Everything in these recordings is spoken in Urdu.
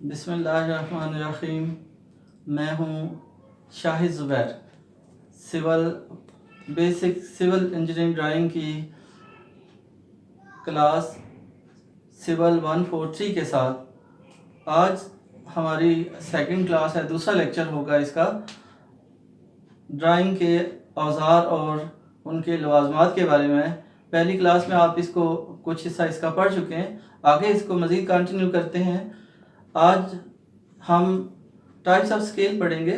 بسم اللہ الرحمن الرحیم۔ میں ہوں شاہد زبیر، بیسک سول انجینئرنگ ڈرائنگ کی کلاس سول 143 کے ساتھ آج ہماری سیکنڈ کلاس ہے، دوسرا لیکچر ہوگا اس کا ڈرائنگ کے اوزار اور ان کے لوازمات کے بارے میں۔ پہلی کلاس میں آپ اس کو کچھ حصہ اس کا پڑھ چکے ہیں، آگے اس کو مزید کنٹینیو کرتے ہیں۔ آج ہم ٹائپس آف اسکیل پڑھیں گے۔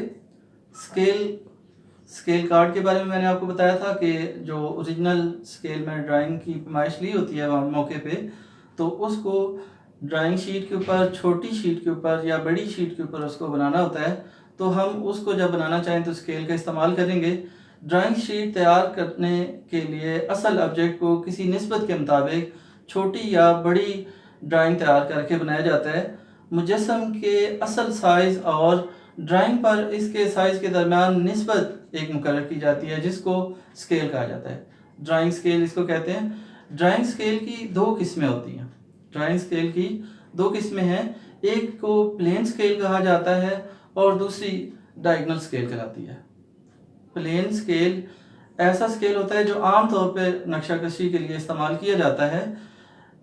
اسکیل کارڈ کے بارے میں نے آپ کو بتایا تھا کہ جو اوریجنل اسکیل میں ڈرائنگ کی پیمائش لی ہوتی ہے وہاں موقع پہ، تو اس کو ڈرائنگ شیٹ کے اوپر، چھوٹی شیٹ کے اوپر یا بڑی شیٹ کے اوپر اس کو بنانا ہوتا ہے، تو ہم اس کو جب بنانا چاہیں تو اسکیل کا استعمال کریں گے۔ ڈرائنگ شیٹ تیار کرنے کے لیے اصل آبجیکٹ کو کسی نسبت کے مطابق چھوٹی یا بڑی ڈرائنگ تیار کر کے بنایا جاتا ہے۔ مجسم کے اصل سائز اور ڈرائنگ پر اس کے سائز کے درمیان نسبت ایک مقرر کی جاتی ہے جس کو اسکیل کہا جاتا ہے۔ ڈرائنگ اسکیل اس کو کہتے ہیں۔ ڈرائنگ اسکیل کی دو قسمیں ہوتی ہیں۔ ڈرائنگ اسکیل کی دو قسمیں ہیں، ایک کو پلین اسکیل کہا جاتا ہے اور دوسری ڈائگنل اسکیل کہلاتی ہے۔ پلین اسکیل ایسا اسکیل ہوتا ہے جو عام طور پہ نقشہ کشی کے لیے استعمال کیا جاتا ہے۔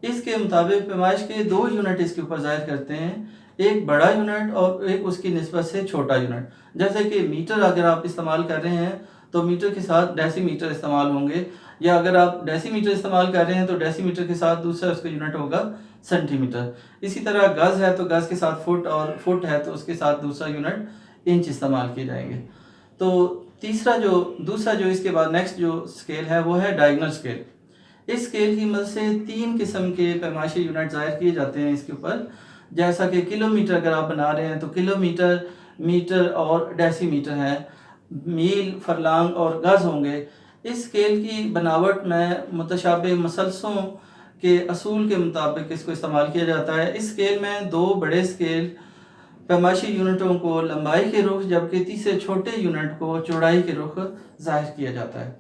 اس کے مطابق پیمائش کے دو یونٹ اس کے اوپر ظاہر کرتے ہیں، ایک بڑا یونٹ اور ایک اس کی نسبت سے چھوٹا یونٹ۔ جیسے کہ میٹر اگر آپ استعمال کر رہے ہیں تو میٹر کے ساتھ ڈیسی میٹر استعمال ہوں گے، یا اگر آپ ڈیسی میٹر استعمال کر رہے ہیں تو ڈیسی میٹر کے ساتھ دوسرا اس کا یونٹ ہوگا سینٹی میٹر۔ اسی طرح گز ہے تو گز کے ساتھ فٹ، اور فٹ ہے تو اس کے ساتھ دوسرا یونٹ انچ استعمال کیے جائیں گے۔ تو دوسرا جو اس کے بعد نیکسٹ جو اسکیل ہے وہ ہے ڈائگنل اسکیل۔ اس اسکیل کی مدد سے تین قسم کے پیمائشی یونٹ ظاہر کیے جاتے ہیں اس کے اوپر، جیسا کہ کلو میٹر اگر آپ بنا رہے ہیں تو کلو میٹر، میٹر اور ڈیسی میٹر ہے، میل، فرلانگ اور گز ہوں گے۔ اس اسکیل کی بناوٹ میں متشابہ مثلثوں کے اصول کے مطابق اس کو استعمال کیا جاتا ہے۔ اس اسکیل میں دو بڑے اسکیل پیمائشی یونٹوں کو لمبائی کے رخ، جبکہ تیسرے چھوٹے یونٹ کو چوڑائی کے رخ ظاہر کیا جاتا ہے۔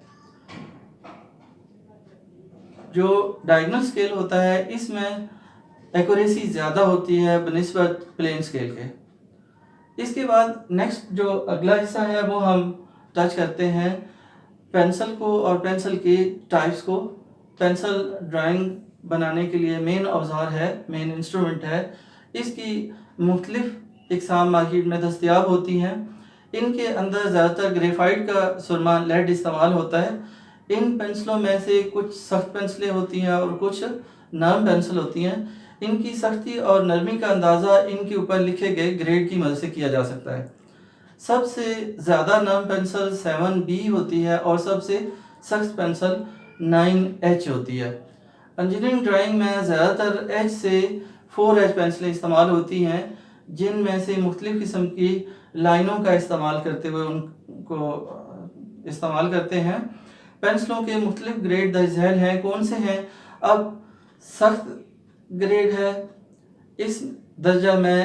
جو ڈائگنل اسکیل ہوتا ہے اس میں ایکوریسی زیادہ ہوتی ہے بنسبت پلین اسکیل کے۔ اس کے بعد نیکسٹ جو اگلا حصہ ہے وہ ہم ٹچ کرتے ہیں پینسل کو اور پینسل کی ٹائپس کو۔ پینسل ڈرائنگ بنانے کے لیے مین اوزار ہے، مین انسٹرومنٹ ہے۔ اس کی مختلف اقسام مارکیٹ میں دستیاب ہوتی ہیں۔ ان کے اندر زیادہ تر گریفائٹ کا سرما لیڈ استعمال ہوتا ہے۔ ان پینسلوں میں سے کچھ سخت پینسلیں ہوتی ہیں اور کچھ نرم پینسل ہوتی ہیں۔ ان کی سختی اور نرمی کا اندازہ ان کے اوپر لکھے گئے گریڈ کی مدد سے کیا جا سکتا ہے۔ سب سے زیادہ نرم پینسل 7B ہوتی ہے اور سب سے سخت پینسل 9H ہوتی ہے۔ انجینئرنگ ڈرائنگ میں زیادہ تر H سے 4H پینسلیں استعمال ہوتی ہیں، جن میں سے مختلف قسم کی لائنوں کا استعمال کرتے ہوئے ان کو استعمال کرتے ہیں۔ پینسلوں کے مختلف گریڈ درج ذیل ہیں۔ کون سے ہیں؟ اب سخت گریڈ ہے، اس درجہ میں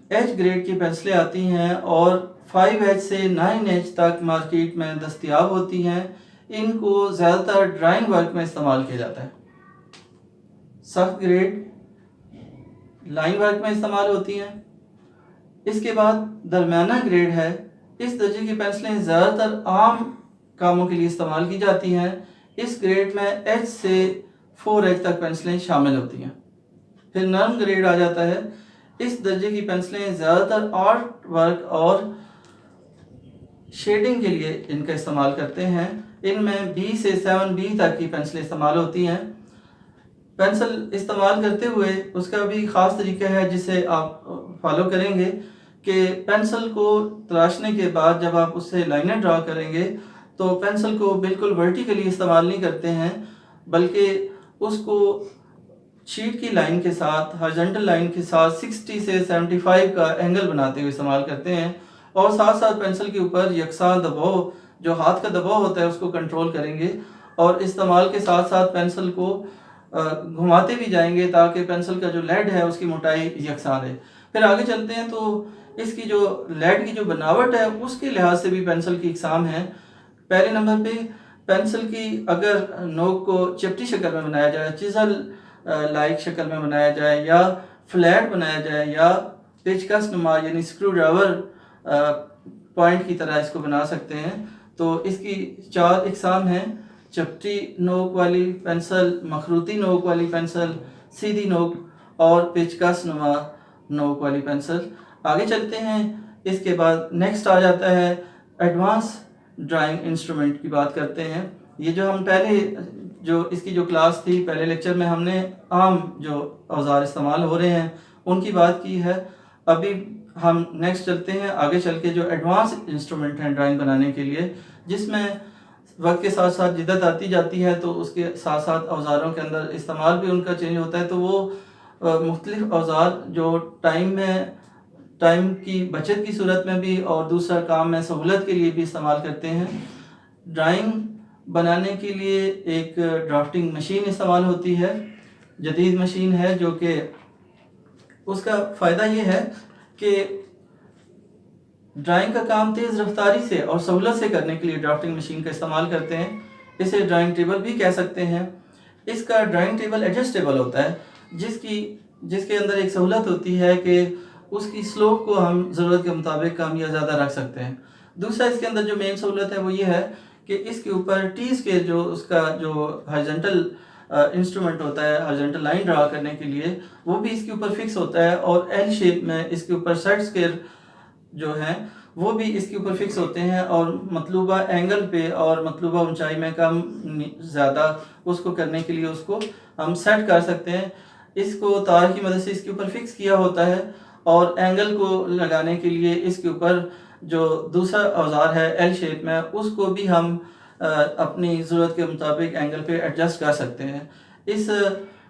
ایچ گریڈ کی پینسلیں آتی ہیں اور 5H سے 9H تک مارکیٹ میں دستیاب ہوتی ہیں۔ ان کو زیادہ تر ڈرائنگ ورک میں استعمال کیا جاتا ہے۔ سخت گریڈ لائن ورک میں استعمال ہوتی ہیں۔ اس کے بعد درمیانہ گریڈ ہے۔ اس درجے کی پینسلیں زیادہ تر عام کاموں کے لیے استعمال کی جاتی ہیں۔ اس گریڈ میں H سے 4H تک پینسلیں شامل ہوتی ہیں۔ پھر نرم گریڈ آ جاتا ہے۔ اس درجے کی پینسلیں زیادہ تر آرٹ ورک اور شیڈنگ کے لیے ان کا استعمال کرتے ہیں۔ ان میں B سے 7B تک کی پینسلیں استعمال ہوتی ہیں۔ پینسل استعمال کرتے ہوئے اس کا بھی خاص طریقہ ہے جسے آپ فالو کریں گے کہ پینسل کو تراشنے کے بعد جب آپ اس سے لائنیں ڈرا کریں گے تو پینسل کو بالکل ورٹیکلی استعمال نہیں کرتے ہیں، بلکہ اس کو شیٹ کی لائن کے ساتھ، ہارزنٹل لائن کے ساتھ 60 سے 75 کا اینگل بناتے ہوئے استعمال کرتے ہیں، اور ساتھ ساتھ پینسل کے اوپر یکساں دباؤ، جو ہاتھ کا دباؤ ہوتا ہے اس کو کنٹرول کریں گے، اور استعمال کے ساتھ ساتھ پینسل کو گھماتے بھی جائیں گے تاکہ پینسل کا جو لیڈ ہے اس کی موٹائی یکساں رہے۔ پھر آگے چلتے ہیں تو اس کی جو لیڈ کی جو بناوٹ ہے اس کے لحاظ سے بھی پینسل کی اقسام ہیں۔ پہلے نمبر پہ پینسل کی اگر نوک کو چپٹی شکل میں بنایا جائے، چیزل لائک شکل میں بنایا جائے، یا فلیٹ بنایا جائے یا پیچکس نما یعنی اسکرو ڈرائیور پوائنٹ کی طرح اس کو بنا سکتے ہیں. تو اس کی 4 اقسام ہیں: چپٹی نوک والی پینسل، مخروطی نوک والی پینسل، سیدھی نوک اور پیچکس نما نوک والی پینسل. آگے چلتے ہیں. اس کے بعد نیکسٹ آ جاتا ہے ایڈوانس ڈرائنگ انسٹرومنٹ کی بات کرتے ہیں. یہ جو ہم پہلے جو اس کی جو کلاس تھی، پہلے لیکچر میں ہم نے عام جو اوزار استعمال ہو رہے ہیں ان کی بات کی ہے. ابھی ہم نیکسٹ چلتے ہیں آگے چل کے جو ایڈوانس انسٹرومنٹ ہیں ڈرائنگ بنانے کے لیے، جس میں وقت کے ساتھ ساتھ جدت آتی جاتی ہے تو اس کے ساتھ ساتھ اوزاروں کے اندر استعمال بھی ان کا چینج ہوتا ہے. تو وہ مختلف اوزار جو ٹائم کی بچت کی صورت میں بھی اور دوسرا کام میں سہولت کے لیے بھی استعمال کرتے ہیں. ڈرائنگ بنانے کے لیے ایک ڈرافٹنگ مشین استعمال ہوتی ہے، جدید مشین ہے، جو کہ اس کا فائدہ یہ ہے کہ ڈرائنگ کا کام تیز رفتاری سے اور سہولت سے کرنے کے لیے ڈرافٹنگ مشین کا استعمال کرتے ہیں. اسے ڈرائنگ ٹیبل بھی کہہ سکتے ہیں. اس کا ڈرائنگ ٹیبل ایڈجسٹیبل ہوتا ہے، جس کے اندر ایک سہولت ہوتی ہے کہ اس کی سلوپ کو ہم ضرورت کے مطابق کم یا زیادہ رکھ سکتے ہیں. دوسرا اس کے اندر جو مین سہولت ہے وہ یہ ہے کہ اس کے اوپر ٹی اسکیل جو اس کا جو ہارزنٹل انسٹرومنٹ ہوتا ہے، ہارزنٹل لائن ڈرا کرنے کے لیے، وہ بھی اس کے اوپر فکس ہوتا ہے. اور ایل شیپ میں اس کے اوپر سیٹ اسکیئر جو ہیں وہ بھی اس کے اوپر فکس ہوتے ہیں، اور مطلوبہ اینگل پہ اور مطلوبہ اونچائی میں کم زیادہ اس کو کرنے کے لیے اس کو ہم سیٹ کر سکتے ہیں. اس کو تار کی مدد سے اس کے اوپر فکس کیا ہوتا ہے، اور اینگل کو لگانے کے لیے اس کے اوپر جو دوسرا اوزار ہے ایل شیپ میں، اس کو بھی ہم اپنی ضرورت کے مطابق اینگل پہ ایڈجسٹ کر سکتے ہیں. اس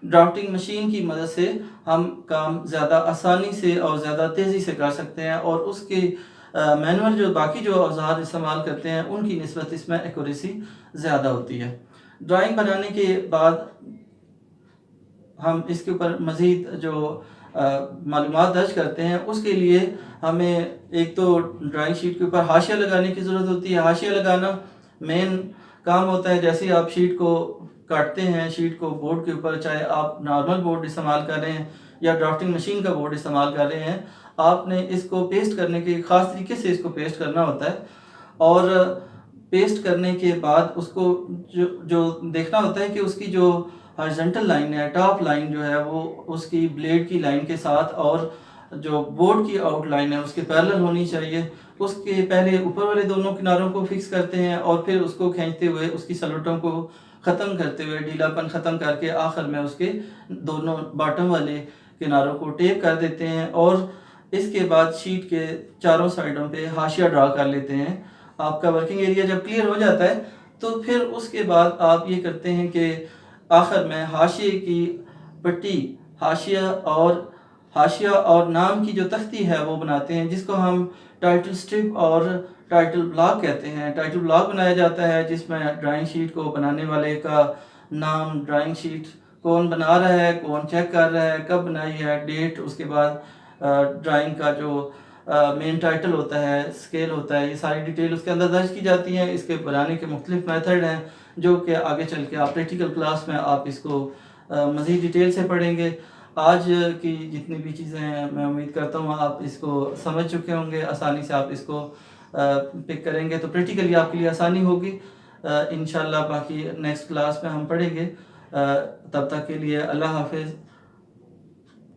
ڈرافٹنگ مشین کی مدد سے ہم کام زیادہ آسانی سے اور زیادہ تیزی سے کر سکتے ہیں، اور اس کی مینول جو باقی جو اوزار استعمال کرتے ہیں ان کی نسبت اس میں ایکوریسی زیادہ ہوتی ہے. ڈرائنگ بنانے کے بعد ہم اس کے اوپر مزید جو معلومات درج کرتے ہیں، اس کے لیے ہمیں ایک تو ڈرائنگ شیٹ کے اوپر حاشیہ لگانے کی ضرورت ہوتی ہے. حاشیہ لگانا مین کام ہوتا ہے. جیسے آپ شیٹ کو کاٹتے ہیں، شیٹ کو بورڈ کے اوپر، چاہے آپ نارمل بورڈ استعمال کر رہے ہیں یا ڈرافٹنگ مشین کا بورڈ استعمال کر رہے ہیں، آپ نے اس کو پیسٹ کرنے کے خاص طریقے سے اس کو پیسٹ کرنا ہوتا ہے. اور پیسٹ کرنے کے بعد اس کو جو دیکھنا ہوتا ہے کہ اس کی جو ہارزنٹل لائن ہے، ٹاپ لائن جو ہے وہ اس کی بلیڈ کی لائن کے ساتھ اور جو بورڈ کی آؤٹ لائن ہے اس کے پیرلل ہونی چاہیے. اس کے پہلے اوپر والے دونوں کناروں کو فکس کرتے ہیں، اور پھر اس کو کھینچتے ہوئے اس کی سلوٹوں کو ختم کرتے ہوئے ڈھیلا پن ختم کر کے آخر میں اس کے دونوں باٹم والے کناروں کو ٹیپ کر دیتے ہیں. اور اس کے بعد شیٹ کے چاروں سائڈوں پہ حاشیہ ڈرا کر لیتے ہیں. آپ کا ورکنگ ایریا جب کلیئر ہو جاتا ہے تو پھر اس کے بعد آپ یہ کرتے ہیں کہ آخر میں حاشیے کی پٹی، حاشیہ اور نام کی جو تختی ہے وہ بناتے ہیں، جس کو ہم ٹائٹل سٹرپ اور ٹائٹل بلاک کہتے ہیں. ٹائٹل بلاک بنایا جاتا ہے جس میں ڈرائنگ شیٹ کو بنانے والے کا نام، ڈرائنگ شیٹ کون بنا رہا ہے، کون چیک کر رہا ہے، کب بنائی ہے، ڈیٹ، اس کے بعد ڈرائنگ کا جو مین ٹائٹل ہوتا ہے، اسکیل ہوتا ہے، یہ ساری ڈیٹیل اس کے اندر درج کی جاتی ہیں. اس کے بنانے کے مختلف میتھڈ ہیں جو کہ آگے چل کے آپ پریکٹیکل کلاس میں آپ اس کو مزید ڈیٹیل سے پڑھیں گے. آج کی جتنی بھی چیزیں ہیں میں امید کرتا ہوں آپ اس کو سمجھ چکے ہوں گے، آسانی سے آپ اس کو پک کریں گے تو پریکٹیکلی آپ کے لیے آسانی ہوگی. انشاءاللہ باقی نیکسٹ کلاس میں ہم پڑھیں گے. تب تک کے لیے اللہ حافظ.